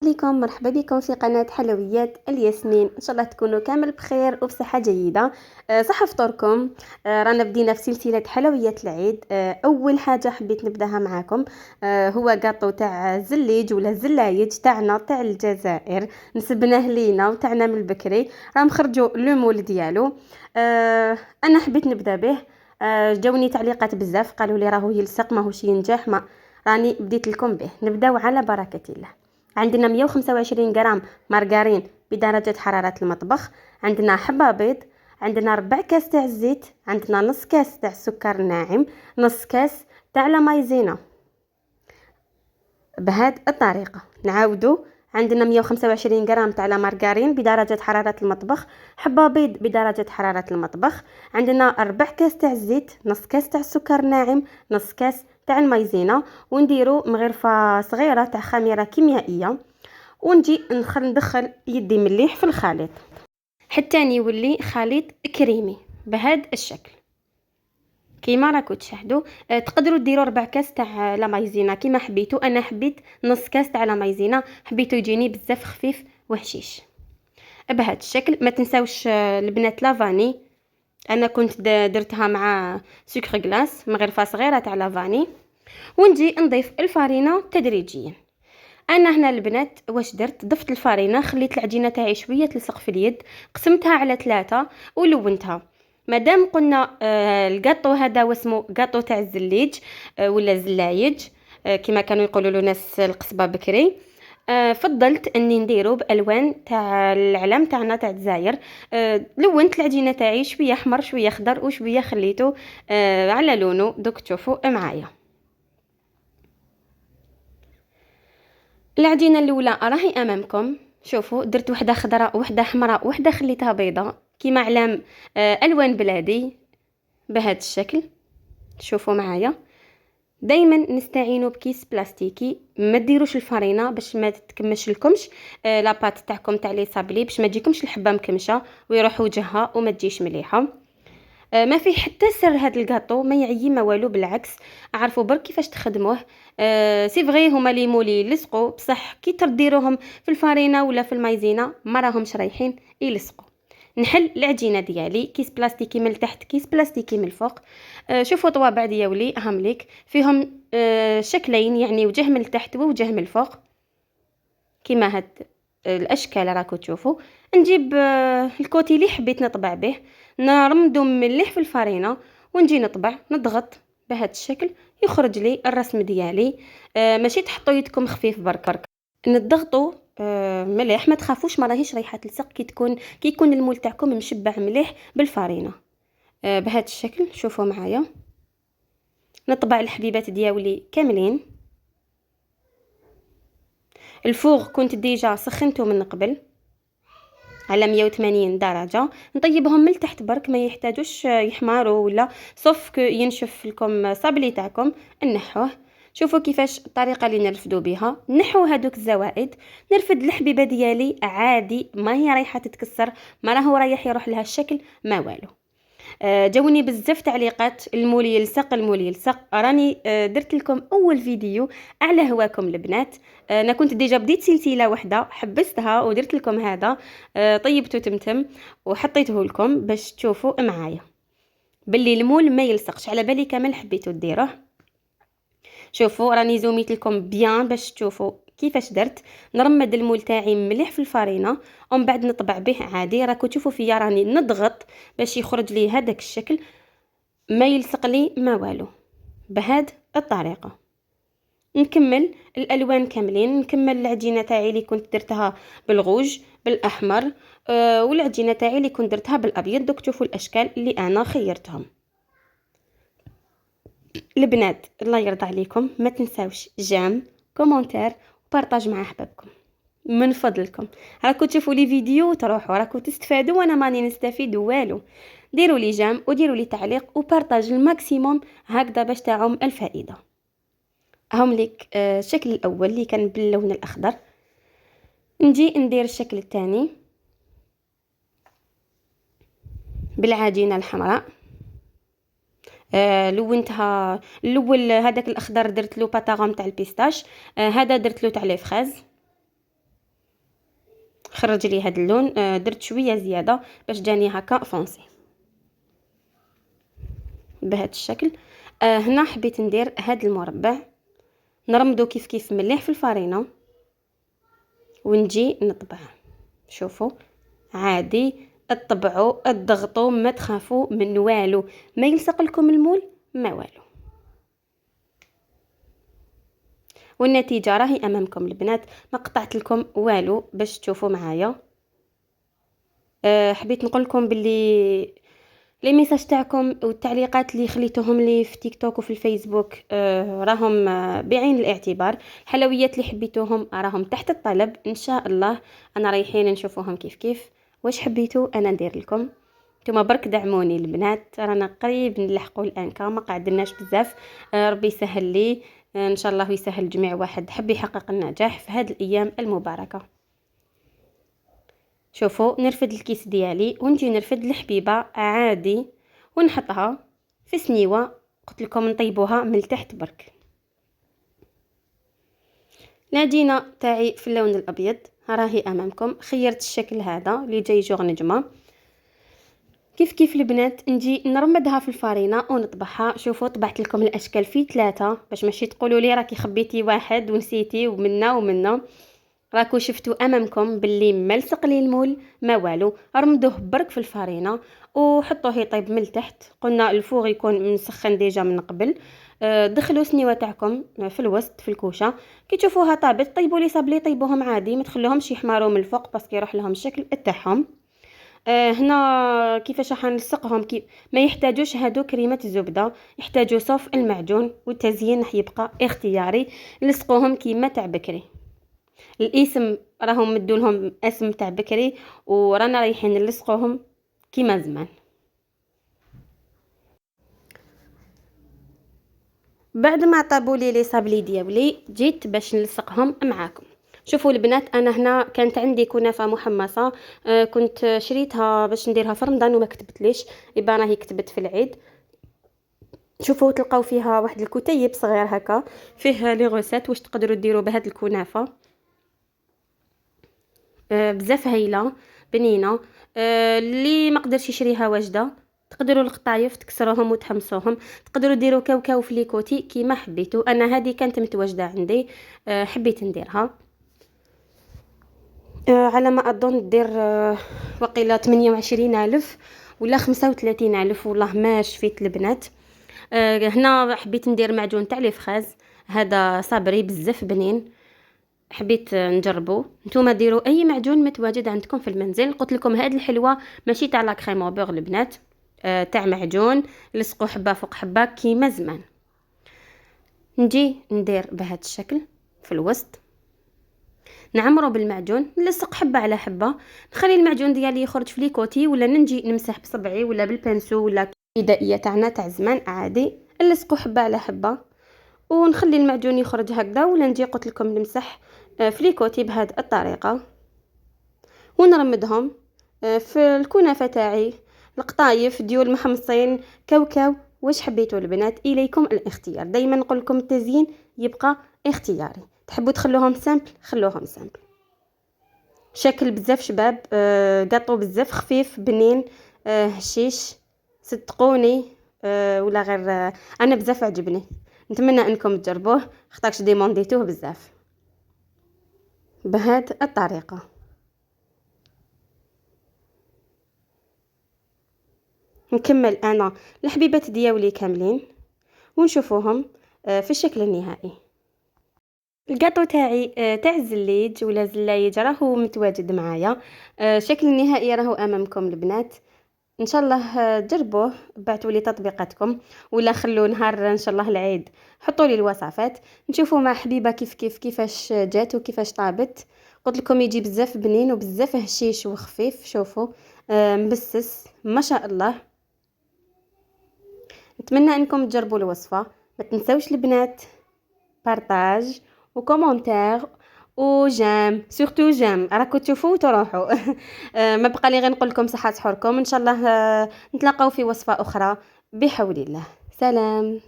عليكم، مرحبا بكم في قناة حلويات الياسمين. ان شاء الله تكونوا كامل بخير وبصحة جيدة. صحة فطوركم. رانا بدينا في سلسلة حلويات العيد. اول حاجة حبيت نبداها معاكم هو قاطو تاع الزليج ولا الزلايج تاعنا تاع الجزائر، نسبناه لينا وتاعنا من البكري، راه مخرجوا لو مول ديالو. انا حبيت نبدا به. جاوني تعليقات بزاف قالوا لي راهو يلصق ماهوش ينجح، ما راني بديت لكم به. نبداو على بركة الله. عندنا 125 غرام مارغرين بدرجة حرارة المطبخ، عندنا حبة بيض، عندنا ربع كاس تاع الزيت، عندنا نص كاس تاع السكر ناعم، نص كاس تاع لا مايزينا. بهاد الطريقة نعاودو. عندنا 125 غرام تاع لا مارغرين بدرجة حرارة المطبخ، حبة بيض بدرجة حرارة المطبخ، عندنا ربع كاس تاع الزيت، نص كاس تاع السكر ناعم، نص كاس تاع المايزينا، ونديرو مغرفة صغيرة تاع خميرة كيميائية، ونجي ندخل يدي مليح في الخليط حتى يولي خليط كريمي بهذا الشكل كيما راكم تشاهدوا. تقدروا ديروا ربع كاس تاع لا مايزينا كيما حبيتوا. انا حبيت نص كاس تاع لا مايزينا، حبيتو يجيني بزاف خفيف وهشيش بهذا الشكل. ما تنساوش البنات لافاني، انا كنت درتها مع سكر غلاس مغرفه صغيره تاع لافاني. ونجي نضيف الفارينه تدريجيا. انا هنا البنات واش درت؟ ضفت الفارينه، خليت العجينه تاعي شويه تلصق في اليد، قسمتها على 3 ولونتها. مادام قلنا الكاطو هذا واسمو كاطو تاع الزليج ولا الزلايج كما كانوا يقولوا له ناس القصبه بكري. فضلت اني نديرو بالوان تاع العلم تاعنا تاع الجزائر. لونت العجينه تاعي شويه احمر شويه خضر وشويه خليته على لونه. دوك تشوفوا معايا العجينه الاولى راهي امامكم. شوفوا درت وحده خضراء وحده حمراء وحده خليتها بيضاء كيما علام الوان بلادي بهذا الشكل. شوفوا معايا دائما نستعينوا بكيس بلاستيكي، ما ديروش الفرينه باش ما تتكمش لكمش لاباط تاعكم تاع لي صابلي، باش ما تجيكمش الحبه مكمشه ويروح وجهها وما تجيش مليحه. ما فيه حتى سر هاد الكاطو، ما يعيي ما والو، بالعكس عرفوا برك كيفاش تخدموه. سي فغي هما لي مولي يلصقوا، بصح كي ترديروهم في الفارينه ولا في المايزينا ما راهمش رايحين يلصقوا. نحل العجينه ديالي، كيس بلاستيكي من التحت كيس بلاستيكي من الفوق. شوفوا طوابع ديالي هامليك فيهم شكلين، يعني وجه من التحت ووجه من الفوق كيما هاد الاشكال راكم تشوفوا. نجيب الكوتي اللي حبيت نطبع به، نرمدو مليح في الفرينه ونجي نطبع نضغط بهذا الشكل يخرج لي الرسم ديالي. ماشي تحطوا يدكم خفيف برك نضغطوا مليح، ما تخافوش ما راهيش رايحه تلصق كي يكون المول تاعكم مشبع مليح بالفرينه بهذا الشكل. شوفوا معايا نطبع الحبيبات ديالي كاملين. الفوغ كنت ديجا سخنته من قبل على 180 درجة، نطيبهم من تحت برك ما يحتاجوش يحمروا ولا صوف ينشف لكم صابلي تاعكم نحوه. شوفوا كيفاش الطريقه اللي نرفدوا بها، نحو هذوك الزوائد، نرفد الحبيبه ديالي عادي ما هي رايحه تتكسر، ما راهو رايح يروح لها الشكل ما والو. جاوني بزاف تعليقات المول يلصق المول يلصق. راني درت لكم اول فيديو على هواكم البنات. انا كنت ديجا بديت سلسله واحده حبستها ودرت لكم هذا، طيبته تمتم وحطيته لكم باش تشوفوا معايا باللي المول ما يلصقش. على بالي كامل حبيتو ديروه. شوفوا راني زوميت لكم بيان باش تشوفوا كيفاش درت. نرمد المول تاعي مليح في الفرينه ومن بعد نطبع به عادي. راكو تشوفوا فيا راني نضغط باش يخرج لي هذاك الشكل ما يلصق لي ما والو بهاد الطريقه. نكمل الالوان كاملين، نكمل العجينه تاعي اللي كنت درتها بالغوج بالاحمر والعجينه تاعي اللي كنت درتها بالابيض. دوك تشوفوا الاشكال اللي انا خيرتهم. البنات الله يرضى عليكم ما تنساوش جيم كومونتير وبارطاج مع احبابكم من فضلكم. راكو تشوفوا لي فيديو تروحوا راكو تستفادوا وانا ماني نستفيد والو. ديروا لي جيم وديروا لي تعليق وبارطاج الماكسيموم هكذا باش تعم الفائده. هم لك الشكل الاول اللي كان باللون الاخضر. نجي ندير الشكل الثاني بالعجينه الحمراء. لونتها الاول هذاك الاخضر درت له باتاغون تاع البيستاش، هذا درت له تاع لي فراز. خرج لي هذا اللون. درت شويه زياده باش جاني هكا فونسي بهذا الشكل. هنا حبيت ندير هذا المربع، نرمدو كيف مليح في الفرينه ونجي نطبع. شوفوا عادي اطبعوا اضغطوا، ما تخافوا من والو، ما يلصق لكم المول ما والو. والنتيجه راهي امامكم البنات، ما قطعت لكم والو باش تشوفوا معايا. حبيت نقول لكم باللي لي ميساج تاعكم والتعليقات اللي خليتوهم لي في تيك توك وفي الفيسبوك راهم بعين الاعتبار. الحلويات اللي حبيتوهم راهم تحت الطلب ان شاء الله، انا رايحين نشوفوهم كيف واش حبيتوا انا ندير لكم. نتوما برك دعموني البنات، رانا قريب نلحقوا الانكا، ما قعدناش بزاف. ربي يسهل لي ان شاء الله ويسهل جميع واحد حب يحقق النجاح في هذه الايام المباركه. شوفوا نرفد الكيس ديالي ونجي نرفد الحبيبه عادي ونحطها في سنيوه، قلت لكم نطيبوها من تحت برك. العجينه تاعي في اللون الابيض راهي امامكم، خيرت الشكل هذا اللي جاي جوغ نجمه. كيف البنات نجي نرمدها في الفرينه ونطبعها. شوفوا طبعت لكم الاشكال في 3 باش ماشي تقولوا لي راكي خبيتي واحد ونسيتي ومنا. راكو شفتوا امامكم باللي ملصق لي المول ما والو. رمدوه برك في الفرينه وحطوه يطيب من تحت. قلنا الفوغ يكون مسخن ديجا من قبل. دخلوا سنيوه تاعكم في الوسط في الكوشه، كي تشوفوها طابت طيبوا لي صابلي طيبوهم عادي، ما تخلوهمش يحمروا من الفوق باسكو يروح لهم الشكل تاعهم. هنا كيفاش راح نلصقهم ما يحتاجوش هادو كريمه الزبده، يحتاجوا صوف المعجون، والتزيين راح يبقى اختياري. نلصقوهم كيما تاع بكري. الاسم راهم مدولهم اسم تاع بكري ورانا رايحين نلصقوهم كيما زمان. بعد ما طابوا لي صابلي ديالي جيت باش نلصقهم معاكم. شوفوا البنات انا هنا كانت عندي كنافه محمصه، كنت شريتها باش نديرها في رمضان وما كتبتليش، يبقى راهي كتبت في العيد. شوفوا تلقاو فيها واحد الكتيب صغير هكا فيه لي غوسيت واش تقدروا ديروا بهاد الكنافه. بزاف هايله بنينه. اللي ما قدرش يشريها واجده تقدروا القطايف تكسروهم وتحمصوهم، تقدروا ديروا كاوكاو في ليكوتي كيما حبيتوا. انا هذه كانت متواجده عندي حبيت نديرها. على ما اظن دير وقيله 28,000 ولا 35,000 والله ما شفيت البنات. هنا حبيت ندير معجون تاع لي فخاز، هذا صابري بزاف بنين حبيت نجربو. نتوما ديروا اي معجون متواجد عندكم في المنزل. قلت لكم هاد الحلوه ماشي تاع لا كريم او بوغ البنات، تاع معجون لصقوا حبه فوق حبه كيما زمان. نجي ندير بهذا الشكل في الوسط، نعمرو بالمعجون، نلصق حبه على حبه، نخلي المعجون ديالي يخرج في ليكوتي ولا نجي نمسح بصبعي ولا بالبنسو ولا البدائيه تاعنا تاع زمان عادي. نلصقوا حبه على حبه ونخلي المعجون يخرج هكذا، ولا نجي قلت لكم نمسح في ليكوتي بهذه الطريقه ونرمدهم في الكنافه تاعي. القطايف ديول محمصين كاوكاو واش حبيتوا البنات، اليكم الاختيار. دائما نقول لكم التزيين يبقى اختياري، تحبوا تخلوهم سامبل خلوهم سامبل. شكل بزاف شباب، قاطو بزاف خفيف بنين، هشيش صدقوني. ولا غير انا بزاف عجبني، نتمنى انكم تجربوه خاطرش ديمونديتوه بزاف بهذه الطريقه. نكمل انا الحبيبات ديالي كاملين ونشوفوهم في الشكل النهائي. الكاطو تاعي تاع الزليج ولا زلايج راهو متواجد معايا. الشكل النهائي راهو امامكم البنات. ان شاء الله جربوه، بعثوا لي تطبيقاتكم ولا خلوا نهار ان شاء الله العيد حطوا لي الوصفات نشوفوا مع حبيبه كيفاش جات وكيفاش طابت. قلت لكم يجي بزاف بنين وبزاف هشيش وخفيف. شوفوا مبسس ما شاء الله. نتمنى انكم تجربوا الوصفه. ما تنسوش البنات بارطاج وكومونتير وجيم، سورتو جيم راكو تشوفوا وتروحوا. ما بقى لي غير نقول لكم صحه سحوركم ان شاء الله. نتلاقاو في وصفه اخرى بحول الله. سلام.